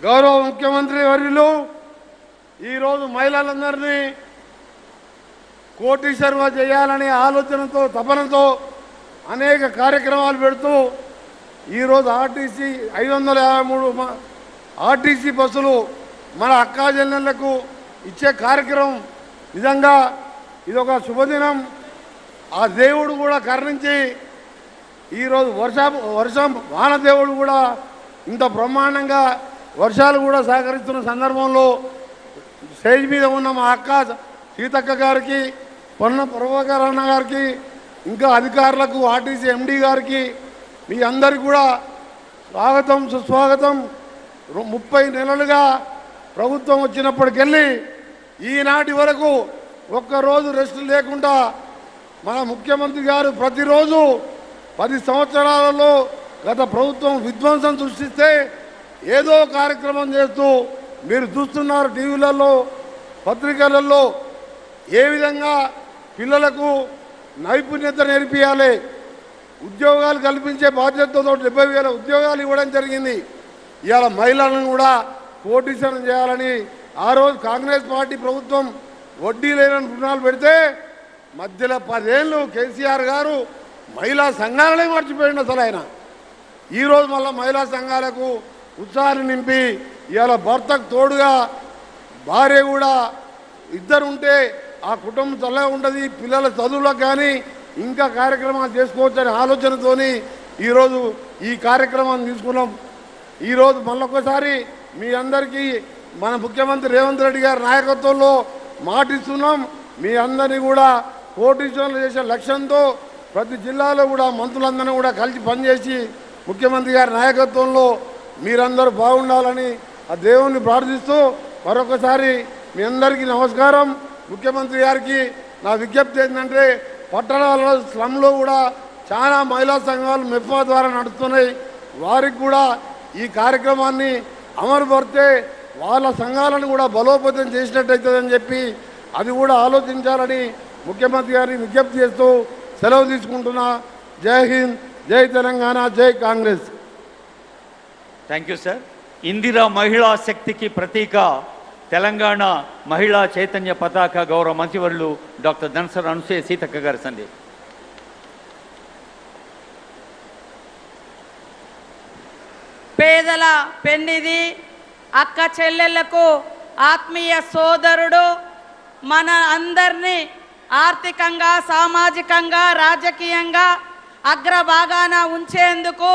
గౌరవ ముఖ్యమంత్రి వర్యులు ఈరోజు మహిళలందరినీ కోటీశ్వరుగా చేయాలనే ఆలోచనతో తపనతో అనేక కార్యక్రమాలు పెడుతూ ఈరోజు ఆర్టీసీ 553 ఆర్టీసీ బస్సులు మన అక్కా చెల్లెళ్లకు ఇచ్చే కార్యక్రమం నిజంగా ఇదొక శుభదినం. ఆ దేవుడు కూడా కరుణించి ఈరోజు వర్షం వానదేవుడు కూడా ఇంత బ్రహ్మాండంగా వర్షాలు కూడా సహకరిస్తున్న సందర్భంలో స్టేజ్ మీద ఉన్న మా అక్క సీతక్క గారికి, పొన్న ప్రభాకర్ అన్న గారికి, ఇంకా అధికారులకు, ఆర్టీసీ ఎండీ గారికి మీ అందరికీ కూడా స్వాగతం సుస్వాగతం. 30 నెలలుగా ప్రభుత్వం వచ్చినప్పటికెళ్ళి ఈనాటి వరకు ఒక్కరోజు రెస్ట్ లేకుండా మన ముఖ్యమంత్రి గారు ప్రతిరోజు 10 సంవత్సరాలలో గత ప్రభుత్వం విధ్వంసం సృష్టిస్తే ఏదో కార్యక్రమం చేస్తూ మీరు చూస్తున్నారు టీవీలలో, పత్రికలలో ఏ విధంగా పిల్లలకు నైపుణ్యత నేర్పియాలి, ఉద్యోగాలు కల్పించే బాధ్యతతో 70,000 ఉద్యోగాలు ఇవ్వడం జరిగింది. ఇవాళ మహిళలను కూడా కోటీశ్వరం చేయాలని ఆ రోజు కాంగ్రెస్ పార్టీ ప్రభుత్వం వడ్డీ లేని రుణాలు పెడితే మధ్యలో 10 ఏళ్ళు కేసీఆర్ గారు మహిళా సంఘాలనే మర్చిపోయింది. అసలు ఆయన ఈరోజు మళ్ళీ మహిళా సంఘాలకు ఉత్సాహాన్ని నింపి ఇవాళ భర్తకు తోడుగా భార్య కూడా ఇద్దరు ఉంటే ఆ కుటుంబం చల్లగా ఉంటుంది, పిల్లల చదువులకు కానీ ఇంకా కార్యక్రమాలు చేసుకోవచ్చనే ఆలోచనతోని ఈరోజు ఈ కార్యక్రమాన్ని తీసుకున్నాం. ఈరోజు మళ్ళొకసారి మీ అందరికీ మన ముఖ్యమంత్రి రేవంత్ రెడ్డి గారి నాయకత్వంలో మాటిస్తున్నాం. మీ అందరినీ కూడా కోటీశ్వరులు చేసే లక్ష్యంతో ప్రతి జిల్లాలో కూడా మంత్రులందరినీ కూడా కలిసి పనిచేసి ముఖ్యమంత్రి గారి నాయకత్వంలో మీరందరూ బాగుండాలని ఆ దేవుణ్ణి ప్రార్థిస్తూ మరొకసారి మీ అందరికీ నమస్కారం. ముఖ్యమంత్రి గారికి నా విజ్ఞప్తి ఏంటంటే పట్టణాలలో స్లమ్లో కూడా చాలా మహిళా సంఘాలు మెఫ్మా ద్వారా నడుస్తున్నాయి. వారికి కూడా ఈ కార్యక్రమాన్ని అమలుపరిస్తే వాళ్ళ సంఘాలను కూడా బలోపేతం చేసినట్టయితుందని చెప్పి అది కూడా ఆలోచించాలని ముఖ్యమంత్రి గారిని విజ్ఞప్తి చేస్తూ సెలవు తీసుకుంటున్నా. జై హింద్, జై తెలంగాణ, జై Congress. Thank you sir. Indira మహిళా శక్తికి ప్రతీక తెలంగాణ మహిళా చైతన్య పతాక గౌరవ మంత్రివర్యులు డాక్టర్ ధనసరి అనసూయ సీతక్క గారి సందేశం. పేదల పెన్నిది, అక్క చెల్లెళ్లకు ఆత్మీయ సోదరుడు, మన అందరినీ ఆర్థికంగా, సామాజికంగా, రాజకీయంగా అగ్రభాగాన ఉంచేందుకు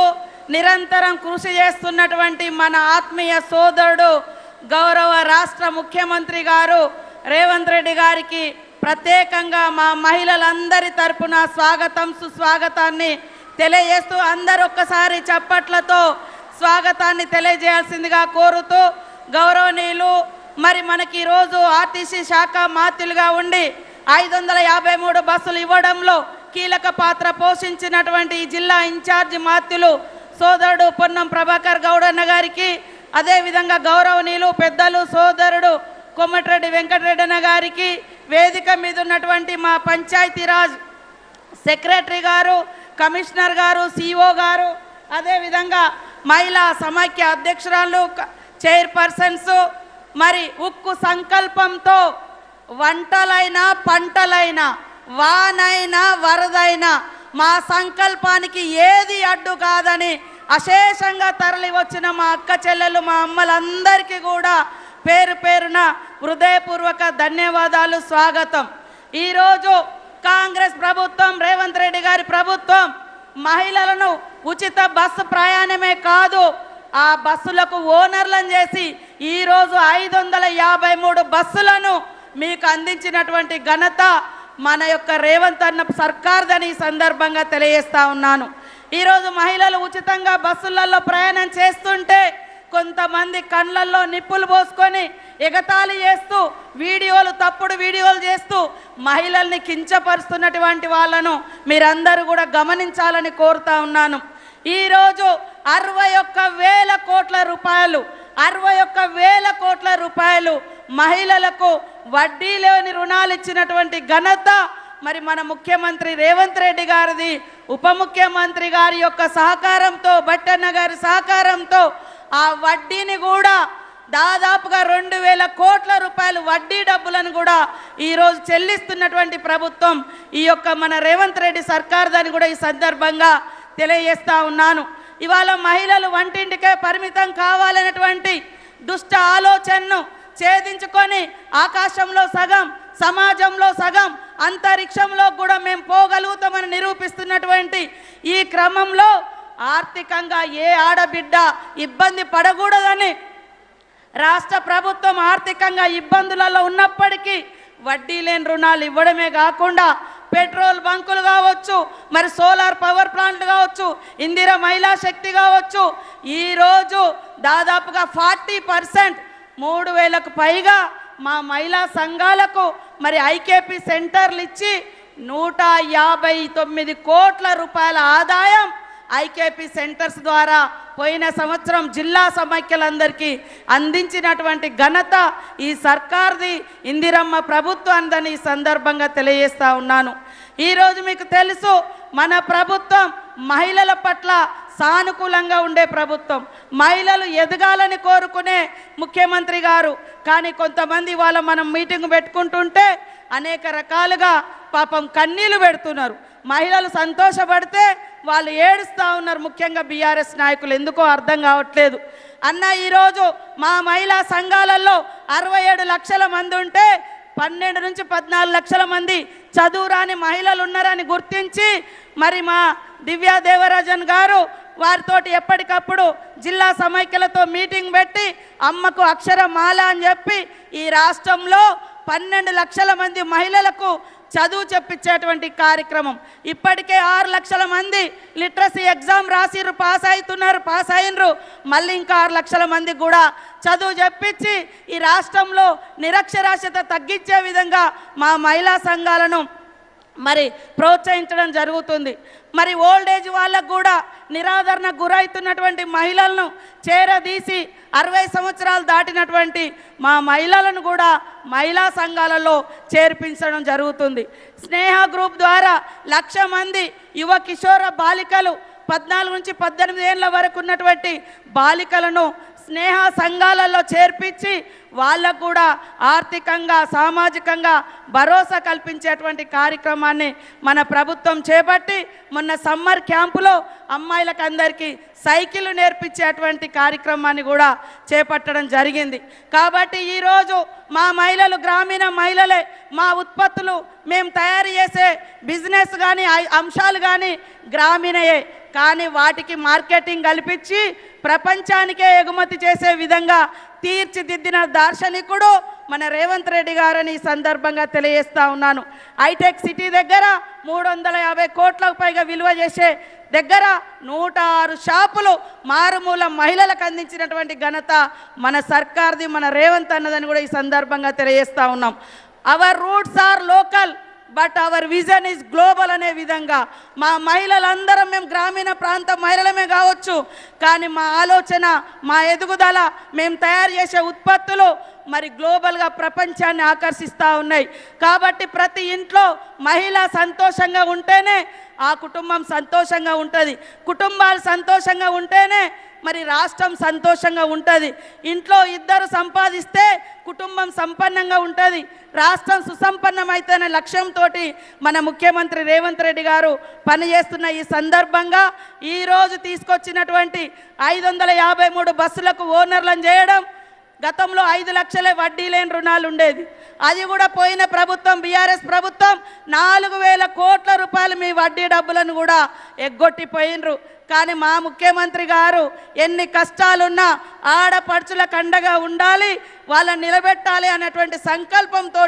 నిరంతరం కృషి చేస్తున్నటువంటి మన ఆత్మీయ సోదరుడు గౌరవ రాష్ట్ర ముఖ్యమంత్రి గారు రేవంత్ రెడ్డి గారికి ప్రత్యేకంగా మా మహిళలందరి తరపున స్వాగతం సుస్వాగతాన్ని తెలియజేస్తూ అందరూ ఒక్కసారి చప్పట్లతో స్వాగతాన్ని తెలియజేయాల్సిందిగా కోరుతూ, గౌరవనీయులు మరి మనకి ఈరోజు ఆర్టీసీ శాఖ మాత్యులుగా ఉండి 553 బస్సులు ఇవ్వడంలో కీలక పాత్ర పోషించినటువంటి ఈ జిల్లా ఇన్ఛార్జి మాత్యులు సోదరుడు పొన్నం ప్రభాకర్ గౌడన్న గారికి, అదేవిధంగా గౌరవనీయులు పెద్దలు సోదరుడు కొమ్మటిరెడ్డి వెంకటరెడ్డి అన్న గారికి, వేదిక మీద ఉన్నటువంటి మా పంచాయతీరాజ్ సెక్రటరీ గారు, కమిషనర్ గారు, సిఓ గారు, అదేవిధంగా మహిళా సమైక్య అధ్యక్షురాలు, చైర్పర్సన్స్, మరి ఉక్కు సంకల్పంతో వంటలైనా పంటలైనా వానైనా వరదైనా మా సంకల్పానికి ఏది అడ్డు కాదని అశేషంగా తరలి వచ్చిన మా అక్క చెల్లెలు, మా అమ్మలందరికీ కూడా పేరు పేరున హృదయపూర్వక ధన్యవాదాలు, స్వాగతం. ఈరోజు కాంగ్రెస్ ప్రభుత్వం, రేవంత్ రెడ్డి గారి ప్రభుత్వం మహిళలను ఉచిత బస్సు ప్రయాణమే కాదు, ఆ బస్సులకు ఓనర్లను చేసి ఈరోజు 553 బస్సులను మీకు అందించినటువంటి ఘనత మన యొక్క రేవంత్ అన్న సర్కార్దని ఈ సందర్భంగా తెలియజేస్తా ఉన్నాను. ఈరోజు మహిళలు ఉచితంగా బస్సులలో ప్రయాణం చేస్తుంటే కొంతమంది కళ్ళల్లో నిప్పులు పోసుకొని ఎగతాళి చేస్తూ తప్పుడు వీడియోలు చేస్తూ మహిళల్ని కించపరుస్తున్నటువంటి వాళ్ళను మీరందరూ కూడా గమనించాలని కోరుతా ఉన్నాను. ఈరోజు 61,000 కోట్ల రూపాయలు 61,000 కోట్ల రూపాయలు మహిళలకు వడ్డీ లేని రుణాలు ఇచ్చినటువంటి ఘనత మరి మన ముఖ్యమంత్రి రేవంత్ రెడ్డి గారిది. ఉప ముఖ్యమంత్రి గారి యొక్క సహకారంతో, బట్టన్న గారి సహకారంతో ఆ వడ్డీని కూడా దాదాపుగా 2,000 కోట్ల రూపాయలు వడ్డీ డబ్బులను కూడా ఈరోజు చెల్లిస్తున్నటువంటి ప్రభుత్వం ఈ యొక్క మన రేవంత్ రెడ్డి సర్కార్ దాన్ని కూడా ఈ సందర్భంగా తెలియజేస్తా ఉన్నాను. ఇవాళ మహిళలు వంటింటికే పరిమితం కావాలనేటువంటి దుష్ట ఆలోచనను ఛేదించుకొని ఆకాశంలో సగం, సమాజంలో సగం, అంతరిక్షంలో కూడా మేము పోగలుగుతామని నిరూపిస్తున్నటువంటి ఈ క్రమంలో ఆర్థికంగా ఏ ఆడబిడ్డ ఇబ్బంది పడకూడదని రాష్ట్ర ప్రభుత్వం ఆర్థికంగా ఇబ్బందులలో ఉన్నప్పటికీ వడ్డీ లేని రుణాలు ఇవ్వడమే కాకుండా పెట్రోల్ బంకులు కావచ్చు, మరి సోలార్ పవర్ ప్లాంట్లు కావచ్చు, ఇందిరా మహిళా శక్తి కావచ్చు, ఈరోజు దాదాపుగా 40% 3,000కు పైగా మా మహిళా సంఘాలకు మరి ఐకేపీ సెంటర్లు ఇచ్చి 159 కోట్ల రూపాయల ఆదాయం ఐకేపీ సెంటర్స్ ద్వారా పోయిన సంవత్సరం జిల్లా సమైక్యలందరికీ అందించినటువంటి ఘనత ఈ సర్కార్ది, ఇందిరమ్మ ప్రభుత్వాన్ని ఈ సందర్భంగా తెలియజేస్తా ఉన్నాను. ఈరోజు మీకు తెలుసు మన ప్రభుత్వం మహిళల పట్ల సానుకూలంగా ఉండే ప్రభుత్వం, మహిళలు ఎదగాలని కోరుకునే ముఖ్యమంత్రి గారు. కానీ కొంతమంది వాళ్ళ మనం మీటింగ్ పెట్టుకుంటుంటే అనేక రకాలుగా పాపం కన్నీళ్లు పెడుతున్నారు. మహిళలు సంతోషపడితే వాళ్ళు ఏడుస్తూ ఉన్నారు. ముఖ్యంగా బీఆర్ఎస్ నాయకులు ఎందుకో అర్థం కావట్లేదు. అన్న ఈరోజు మా మహిళా సంఘాలలో 67 లక్షల మంది ఉంటే 12 నుంచి 14 లక్షల మంది చదువురాని మహిళలు ఉన్నారని గుర్తించి మరి మా దివ్యా దేవరాజన్ గారు వారితోటి ఎప్పటికప్పుడు జిల్లా సమైక్యలతో మీటింగ్ పెట్టి అమ్మకు అక్షరమాల అని చెప్పి ఈ రాష్ట్రంలో 12 లక్షల మంది మహిళలకు చదువు చెప్పించేటువంటి కార్యక్రమం. ఇప్పటికే 6 లక్షల మంది లిటరసీ ఎగ్జామ్ రాసిర్రు, పాస్ అయినరు. మళ్ళీ ఇంకా 6 లక్షల మంది కూడా చదువు చెప్పించి ఈ రాష్ట్రంలో నిరక్షరాస్యత తగ్గించే విధంగా మా మహిళా సంఘాలను మరి ప్రోత్సహించడం జరుగుతుంది. మరి ఓల్డ్ ఏజ్ వాళ్ళకు కూడా నిరాదరణ గురవుతున్నటువంటి మహిళలను చేరదీసి 60 సంవత్సరాలు దాటినటువంటి మా మహిళలను కూడా మహిళా సంఘాలలో చేర్పించడం జరుగుతుంది. స్నేహ గ్రూప్ ద్వారా 1,00,000 మంది యువ కిషోర బాలికలు 14 నుంచి 18 ఏళ్ళ వరకు ఉన్నటువంటి బాలికలను స్నేహ సంఘాలలో చేర్పించి వాళ్ళకు కూడా ఆర్థికంగా సామాజికంగా భరోసా కల్పించేటువంటి కార్యక్రమాన్ని మన ప్రభుత్వం చేపట్టి మొన్న సమ్మర్ క్యాంపులో అమ్మాయిలకు అందరికీ సైకిల్ నేర్పించేటువంటి కార్యక్రమాన్ని కూడా చేపట్టడం జరిగింది. కాబట్టి ఈరోజు మా మహిళలు గ్రామీణ మహిళలే, మా ఉత్పత్తులు మేము తయారు చేసే బిజినెస్ కానీ అంశాలు కానీ గ్రామీణయే, కానీ వాటికి మార్కెటింగ్ కల్పించి ప్రపంచానికే ఎగుమతి చేసే విధంగా తీర్చిదిద్దిన దార్శనికుడు మన రేవంత్ రెడ్డి గారని ఈ సందర్భంగా తెలియజేస్తా ఉన్నాను. హైటెక్ సిటీ దగ్గర 350 కోట్లకు పైగా విలువ చేసే దగ్గర 106 షాపులు మారుమూల మహిళలకు అందించినటువంటి ఘనత మన సర్కార్ది, మన రేవంత్ అన్నదని కూడా ఈ సందర్భంగా తెలియజేస్తా ఉన్నాం. Our roots are local but our vision is global అనే విధంగా మా మహిళలందరం మేము గ్రామీణ ప్రాంత మహిళలమే కావచ్చు, కానీ మా ఆలోచన, మా ఎదుగుదల, మేము తయారు చేసే ఉత్పత్తులు మరి గ్లోబల్గా ప్రపంచాన్ని ఆకర్షిస్తూ ఉన్నాయి. కాబట్టి ప్రతి ఇంట్లో మహిళ సంతోషంగా ఉంటేనే ఆ కుటుంబం సంతోషంగా ఉంటుంది, కుటుంబాలు సంతోషంగా ఉంటేనే మరి రాష్ట్రం సంతోషంగా ఉంటుంది. ఇంట్లో 2 సంపాదిస్తే కుటుంబం సంపన్నంగా ఉంటుంది, రాష్ట్రం సుసంపన్నమైతేనే లక్ష్యంతో మన ముఖ్యమంత్రి రేవంత్ రెడ్డి గారు పనిచేస్తున్న ఈ సందర్భంగా ఈరోజు తీసుకొచ్చినటువంటి 553 బస్సులకు ఓనర్లను చేయడం, గతంలో 5 లక్షలే వడ్డీ లేని రుణాలు ఉండేది, అది కూడా పోయిన ప్రభుత్వం బీఆర్ఎస్ ప్రభుత్వం 4,000 కోట్ల రూపాయలు మీ వడ్డీ డబ్బులను కూడా ఎగ్గొట్టిపోయినరు. కానీ మా ముఖ్యమంత్రి గారు ఎన్ని కష్టాలున్నా ఆడపడుచులకు అండగా ఉండాలి, వాళ్ళని నిలబెట్టాలి అనేటువంటి సంకల్పంతో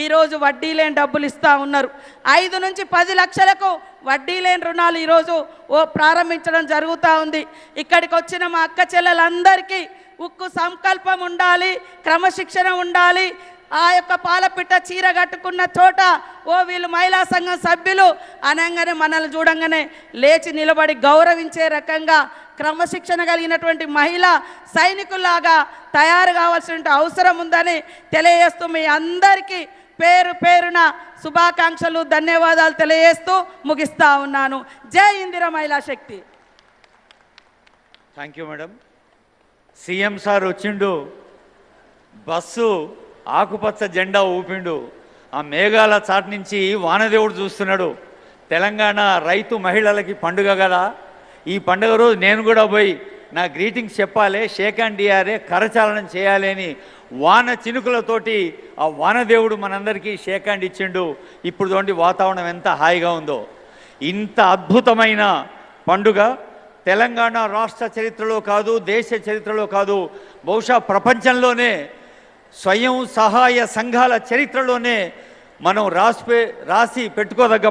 ఈరోజు వడ్డీ లేని డబ్బులు ఇస్తూ ఉన్నారు. 5 నుంచి 10 లక్షలకు వడ్డీ లేని రుణాలు ఈరోజు ప్రారంభించడం జరుగుతూ ఉంది. ఇక్కడికి వచ్చిన మా అక్క చెల్లెలందరికీ ఉక్కు సంకల్పం ఉండాలి, క్రమశిక్షణ ఉండాలి. ఆ యొక్క పాలపిట్ట చీర కట్టుకున్న చోట వీళ్ళు మహిళా సంఘం సభ్యులు అనగానే మనల్ని చూడంగానే లేచి నిలబడి గౌరవించే రకంగా క్రమశిక్షణ కలిగినటువంటి మహిళా సైనికుల్లాగా తయారు కావాల్సిన అవసరం ఉందని తెలియజేస్తూ మీ అందరికీ పేరు పేరున శుభాకాంక్షలు, ధన్యవాదాలు తెలియజేస్తూ ముగిస్తా ఉన్నాను. జై Indira Mahila Shakti. Thank you madam. CM sir వచ్చిండు, బస్సు ఆకుపచ్చ జెండా ఊపిండు, ఆ మేఘాల చాటు నుంచి వానదేవుడు చూస్తున్నాడు. తెలంగాణ రైతు మహిళలకి పండుగ కదా, ఈ పండుగ రోజు నేను కూడా పోయి నా గ్రీటింగ్స్ చెప్పాలి, షేక్ హ్యాండ్ ఇయ్యాలి, కరచాలనం చేయాలి అని వాన చినుకులతోటి ఆ వానదేవుడు మనందరికీ షేక్ హ్యాండ్ ఇచ్చిండు. ఇప్పుడు చూడండి వాతావరణం ఎంత హాయిగా ఉందో. ఇంత అద్భుతమైన పండుగ తెలంగాణ రాష్ట్ర చరిత్రలో కాదు, దేశ చరిత్రలో కాదు, బహుశా ప్రపంచంలోనే స్వయం సహాయ సంఘాల చరిత్రలోనే మనం రాసి పెట్టుకోదగ్గ